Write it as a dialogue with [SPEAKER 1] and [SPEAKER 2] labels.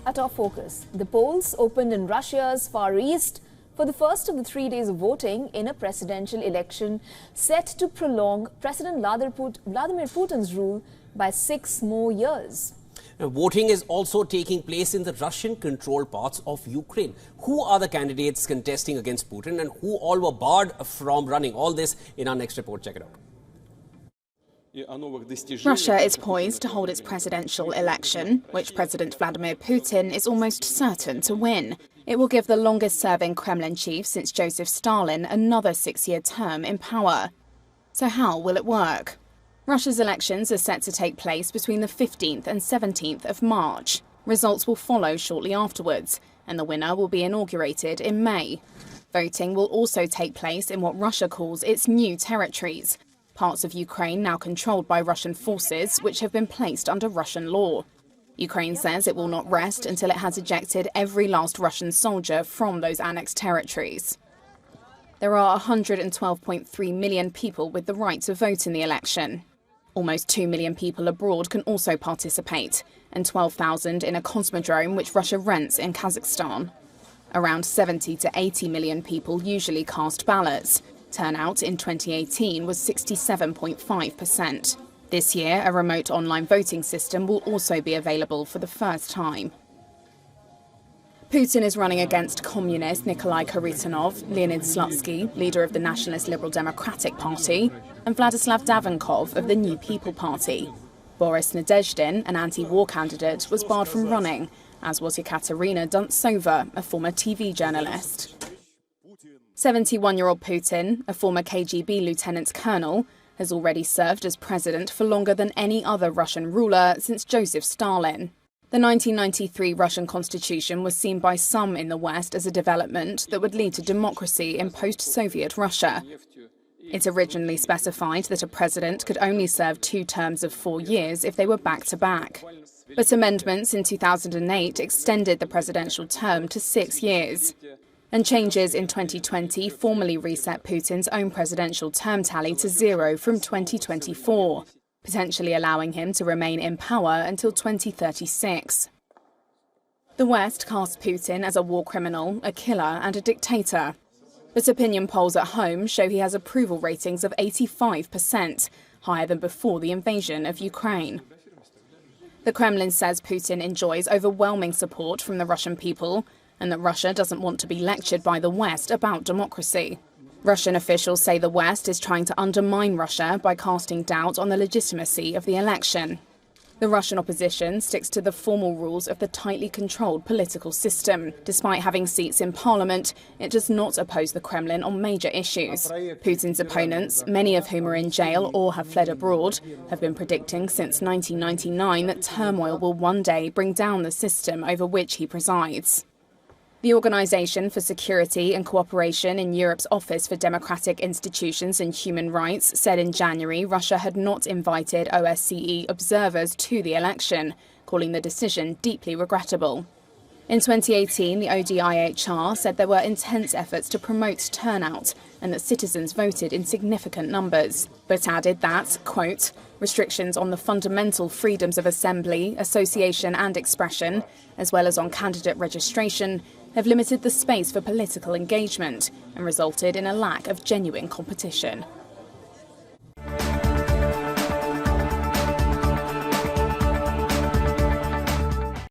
[SPEAKER 1] At our focus, the polls opened in Russia's Far East for the first of the 3 days of voting in a presidential election set to prolong President Vladimir Putin's rule by 6 more years.
[SPEAKER 2] Now, voting is also taking place in the Russian-controlled parts of Ukraine. Who are the candidates contesting against Putin and who all were barred from running? All this in our next report. Check it out.
[SPEAKER 3] Russia is poised to hold its presidential election, which President Vladimir Putin is almost certain to win. It will give the longest-serving Kremlin chief since Joseph Stalin another 6-year term in power. So how will it work? Russia's elections are set to take place between the 15th and 17th of March. Results will follow shortly afterwards, and the winner will be inaugurated in May. Voting will also take place in what Russia calls its new territories, parts of Ukraine now controlled by Russian forces, which have been placed under Russian law. Ukraine says it will not rest until it has ejected every last Russian soldier from those annexed territories. There are 112.3 million people with the right to vote in the election. Almost 2 million people abroad can also participate, and 12,000 in a cosmodrome which Russia rents in Kazakhstan. Around 70 to 80 million people usually cast ballots. Turnout in 2018 was 67.5%. This year, a remote online voting system will also be available for the first time. Putin is running against communist Nikolai Kharitonov, Leonid Slutsky, leader of the Nationalist Liberal Democratic Party, and Vladislav Davonkov of the New People Party. Boris Nadezhdin, an anti-war candidate, was barred from running, as was Ekaterina Duntsova, a former TV journalist. 71-year-old Putin, a former KGB lieutenant colonel, has already served as president for longer than any other Russian ruler since Joseph Stalin. The 1993 Russian constitution was seen by some in the West as a development that would lead to democracy in post-Soviet Russia. It originally specified that a president could only serve 2 terms of 4 years if they were back-to-back. But amendments in 2008 extended the presidential term to 6 years. And changes in 2020 formally reset Putin's own presidential term tally to 0 from 2024, potentially allowing him to remain in power until 2036. The West casts Putin as a war criminal, a killer and a dictator. But opinion polls at home show he has approval ratings of 85%, higher than before the invasion of Ukraine. The Kremlin says Putin enjoys overwhelming support from the Russian people, and that Russia doesn't want to be lectured by the West about democracy. Russian officials say the West is trying to undermine Russia by casting doubt on the legitimacy of the election. The Russian opposition sticks to the formal rules of the tightly controlled political system. Despite having seats in parliament, it does not oppose the Kremlin on major issues. Putin's opponents, many of whom are in jail or have fled abroad, have been predicting since 1999 that turmoil will one day bring down the system over which he presides. The Organisation for Security and Cooperation in Europe's Office for Democratic Institutions and Human Rights said in January Russia had not invited OSCE observers to the election, calling the decision deeply regrettable. In 2018, the ODIHR said there were intense efforts to promote turnout and that citizens voted in significant numbers, but added that, quote, restrictions on the fundamental freedoms of assembly, association and expression, as well as on candidate registration, have limited the space for political engagement and resulted in a lack of genuine competition.